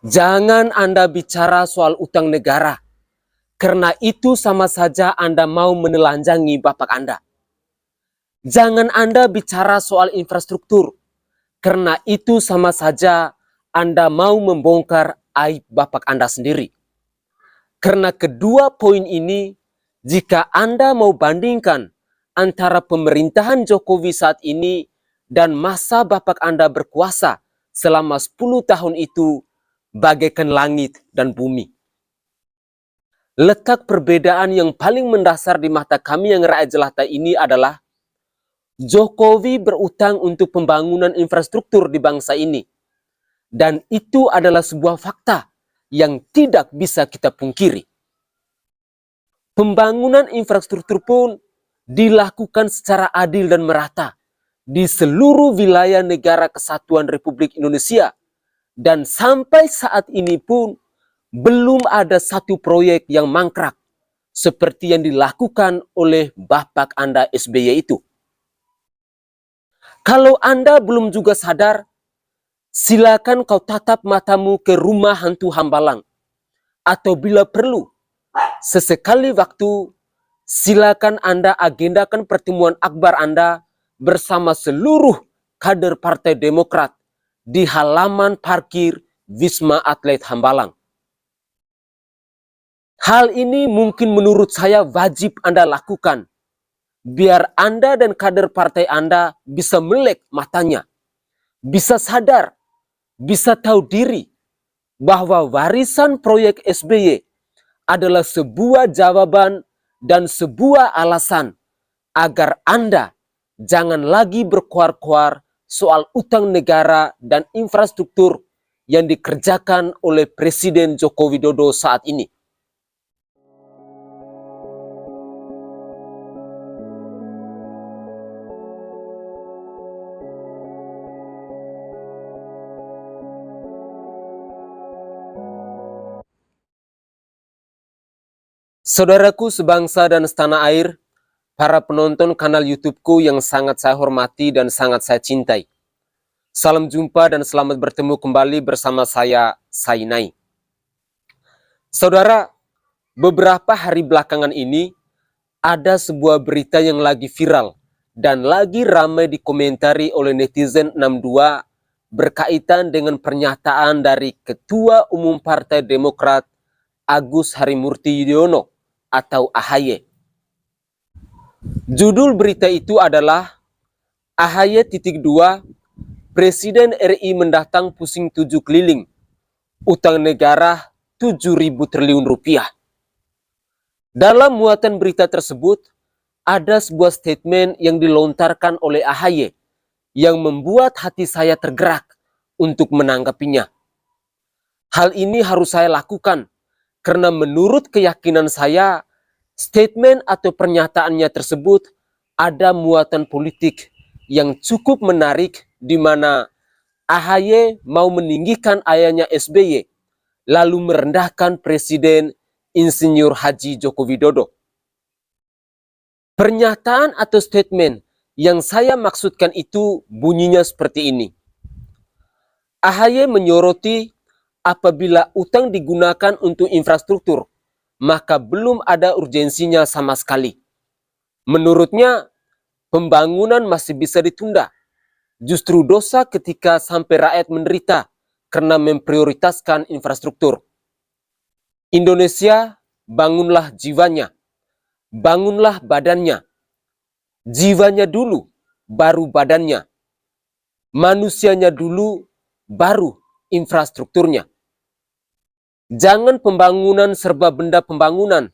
Jangan Anda bicara soal utang negara, karena itu sama saja Anda mau menelanjangi Bapak Anda. Jangan Anda bicara soal infrastruktur, karena itu sama saja Anda mau membongkar aib Bapak Anda sendiri. Karena kedua poin ini, jika Anda mau bandingkan antara pemerintahan Jokowi saat ini dan masa Bapak Anda berkuasa selama 10 tahun itu, bagaikan langit dan bumi. Letak perbedaan yang paling mendasar di mata kami yang rakyat jelata ini adalah Jokowi berutang untuk pembangunan infrastruktur di bangsa ini. Dan itu adalah sebuah fakta yang tidak bisa kita pungkiri. Pembangunan infrastruktur pun dilakukan secara adil dan merata di seluruh wilayah negara kesatuan Republik Indonesia. Dan sampai saat ini pun belum ada satu proyek yang mangkrak seperti yang dilakukan oleh Bapak Anda SBY itu. Kalau Anda belum juga sadar, silakan kau tatap matamu ke rumah hantu Hambalang. Atau bila perlu, sesekali waktu, silakan Anda agendakan pertemuan akbar Anda bersama seluruh kader Partai Demokrat di halaman parkir Wisma Atlet Hambalang. Hal ini mungkin menurut saya wajib Anda lakukan, biar Anda dan kader partai Anda bisa melek matanya, bisa sadar, bisa tahu diri bahwa warisan proyek SBY adalah sebuah jawaban dan sebuah alasan agar Anda jangan lagi berkuar-kuar soal utang negara dan infrastruktur yang dikerjakan oleh Presiden Joko Widodo saat ini. Saudaraku sebangsa dan setanah air, para penonton kanal YouTube-ku yang sangat saya hormati dan sangat saya cintai. Salam jumpa dan selamat bertemu kembali bersama saya, Sainai. Saudara, beberapa hari belakangan ini ada sebuah berita yang lagi viral dan lagi ramai dikomentari oleh netizen 62 berkaitan dengan pernyataan dari Ketua Umum Partai Demokrat Agus Harimurti Yudhoyono atau AHY. Judul berita itu adalah AHY.2 Presiden RI mendatang pusing 7 keliling, utang negara 7.000 triliun rupiah. Dalam muatan berita tersebut, ada sebuah statement yang dilontarkan oleh AHY yang membuat hati saya tergerak untuk menanggapinya. Hal ini harus saya lakukan karena menurut keyakinan saya, statement atau pernyataannya tersebut ada muatan politik yang cukup menarik di mana AHY mau meninggikan ayahnya SBY lalu merendahkan Presiden Insinyur Haji Joko Widodo. Pernyataan atau statement yang saya maksudkan itu bunyinya seperti ini. AHY menyoroti apabila utang digunakan untuk infrastruktur, maka belum ada urgensinya sama sekali. Menurutnya, pembangunan masih bisa ditunda. Justru dosa ketika sampai rakyat menderita karena memprioritaskan infrastruktur. Indonesia, bangunlah jiwanya, bangunlah badannya. Jiwanya dulu, baru badannya. Manusianya dulu, baru infrastrukturnya. Jangan pembangunan serba benda pembangunan,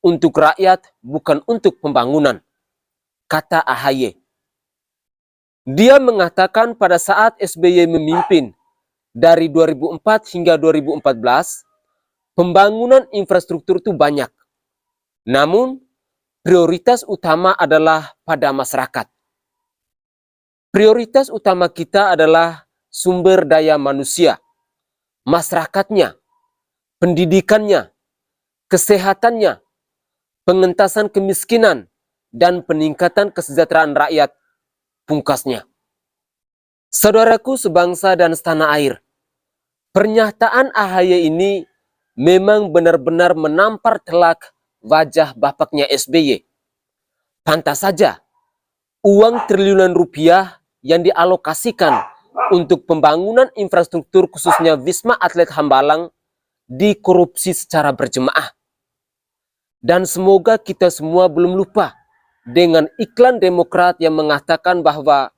untuk rakyat bukan untuk pembangunan, kata AHY. Dia mengatakan pada saat SBY memimpin dari 2004 hingga 2014, pembangunan infrastruktur itu banyak. Namun, prioritas utama adalah pada masyarakat. Prioritas utama kita adalah sumber daya manusia, masyarakatnya, pendidikannya, kesehatannya, pengentasan kemiskinan, dan peningkatan kesejahteraan rakyat, pungkasnya. Saudaraku sebangsa dan setanah air, Pernyataan AHY ini memang benar-benar menampar telak wajah bapaknya SBY. Pantas saja uang triliunan rupiah yang dialokasikan untuk pembangunan infrastruktur khususnya Wisma Atlet Hambalang dikorupsi secara berjemaah. Dan semoga kita semua belum lupa dengan iklan Demokrat yang mengatakan bahwa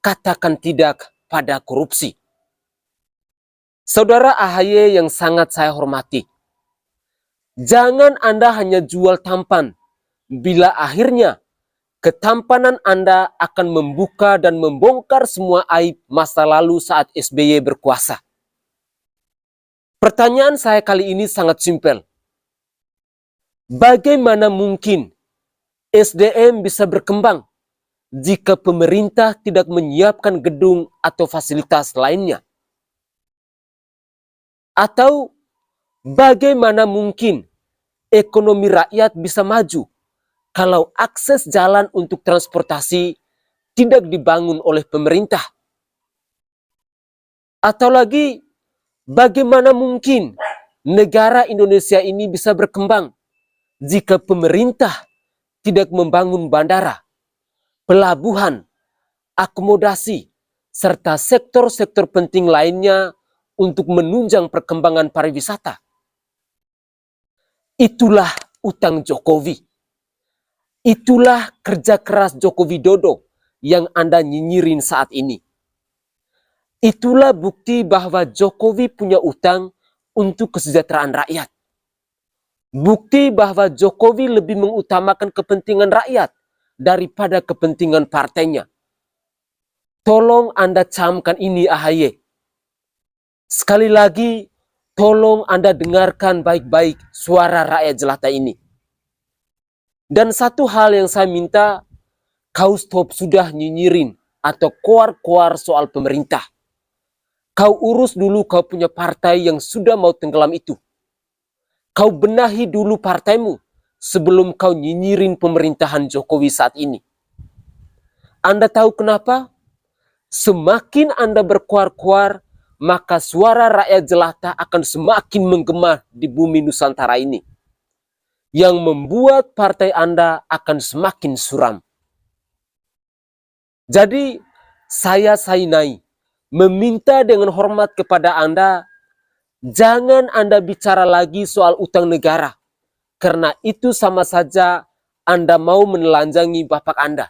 katakan tidak pada korupsi. Saudara AHY yang sangat saya hormati, jangan Anda hanya jual tampan, bila akhirnya ketampanan Anda akan membuka dan membongkar semua aib masa lalu saat SBY berkuasa. Pertanyaan saya kali ini sangat simpel. Bagaimana mungkin SDM bisa berkembang jika pemerintah tidak menyiapkan gedung atau fasilitas lainnya? Atau bagaimana mungkin ekonomi rakyat bisa maju kalau akses jalan untuk transportasi tidak dibangun oleh pemerintah? Atau lagi, bagaimana mungkin negara Indonesia ini bisa berkembang jika pemerintah tidak membangun bandara, pelabuhan, akomodasi, serta sektor-sektor penting lainnya untuk menunjang perkembangan pariwisata? Itulah utang Jokowi. Itulah kerja keras Joko Widodo yang Anda nyinyirin saat ini. Itulah bukti bahwa Jokowi punya utang untuk kesejahteraan rakyat. Bukti bahwa Jokowi lebih mengutamakan kepentingan rakyat daripada kepentingan partainya. Tolong Anda camkan ini AHY. Sekali lagi, tolong Anda dengarkan baik-baik suara rakyat jelata ini. Dan satu hal yang saya minta, kau stop sudah nyinyirin atau koar-koar soal pemerintah. Kau urus dulu kau punya partai yang sudah mau tenggelam itu. Kau benahi dulu partaimu sebelum kau nyinyirin pemerintahan Jokowi saat ini. Anda tahu kenapa? Semakin Anda berkoar-koar, maka suara rakyat jelata akan semakin menggema di bumi Nusantara ini. Yang membuat partai Anda akan semakin suram. Jadi, saya Sainai meminta dengan hormat kepada Anda, jangan Anda bicara lagi soal utang negara. Karena itu sama saja Anda mau menelanjangi bapak Anda.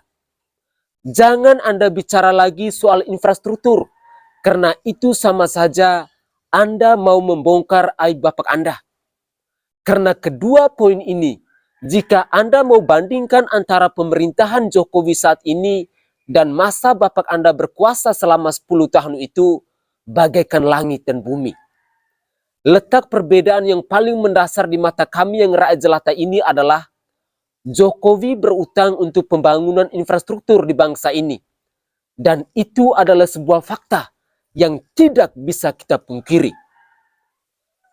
Jangan Anda bicara lagi soal infrastruktur. Karena itu sama saja Anda mau membongkar aib bapak Anda. Karena kedua poin ini, jika Anda mau bandingkan antara pemerintahan Jokowi saat ini dan masa bapak Anda berkuasa selama 10 tahun itu, bagaikan langit dan bumi. Letak perbedaan yang paling mendasar di mata kami yang rakyat jelata ini adalah Jokowi berutang untuk pembangunan infrastruktur di bangsa ini. Dan itu adalah sebuah fakta yang tidak bisa kita pungkiri.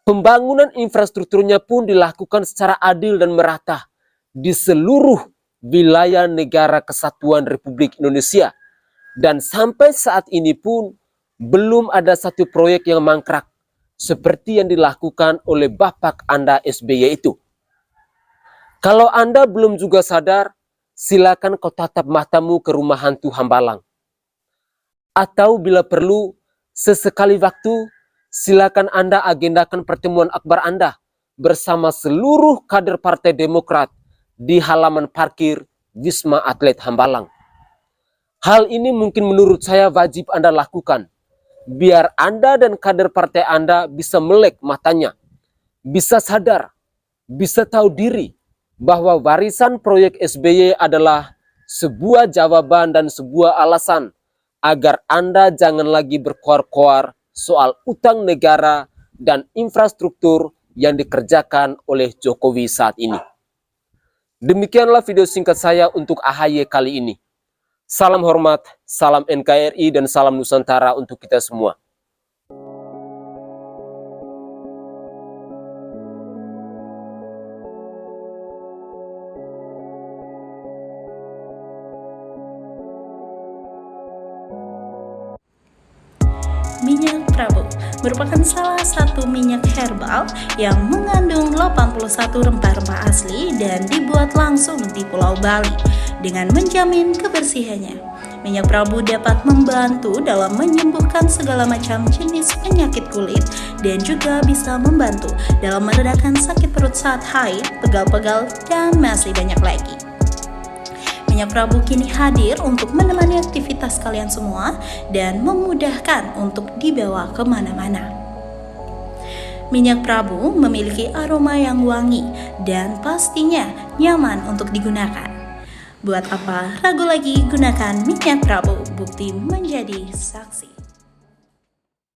Pembangunan infrastrukturnya pun dilakukan secara adil dan merata di seluruh wilayah negara kesatuan Republik Indonesia. Dan sampai saat ini pun belum ada satu proyek yang mangkrak seperti yang dilakukan oleh bapak Anda SBY itu. Kalau Anda belum juga sadar, silakan kau tatap matamu ke rumah hantu Hambalang. Atau bila perlu, sesekali waktu, silakan Anda agendakan pertemuan akbar Anda bersama seluruh kader Partai Demokrat di halaman parkir Wisma Atlet Hambalang. Hal ini mungkin menurut saya wajib Anda lakukan, biar Anda dan kader partai Anda bisa melek matanya, bisa sadar, bisa tahu diri bahwa warisan proyek SBY adalah sebuah jawaban dan sebuah alasan agar Anda jangan lagi berkoar-koar soal utang negara dan infrastruktur yang dikerjakan oleh Jokowi saat ini. Demikianlah video singkat saya untuk AHY kali ini. Salam hormat, salam NKRI, dan salam Nusantara untuk kita semua. Minyak Prabowo. merupakan salah satu minyak herbal yang mengandung 81 rempah-rempah asli dan dibuat langsung di Pulau Bali dengan menjamin kebersihannya. Minyak Prabu dapat membantu dalam menyembuhkan segala macam jenis penyakit kulit dan juga bisa membantu dalam meredakan sakit perut saat haid, pegal-pegal, dan masih banyak lagi. Minyak Prabu kini hadir untuk menemani aktivitas kalian semua dan memudahkan untuk dibawa kemana-mana. Minyak Prabu memiliki aroma yang wangi dan pastinya nyaman untuk digunakan. Buat apa ragu lagi, gunakan minyak Prabu, bukti menjadi saksi.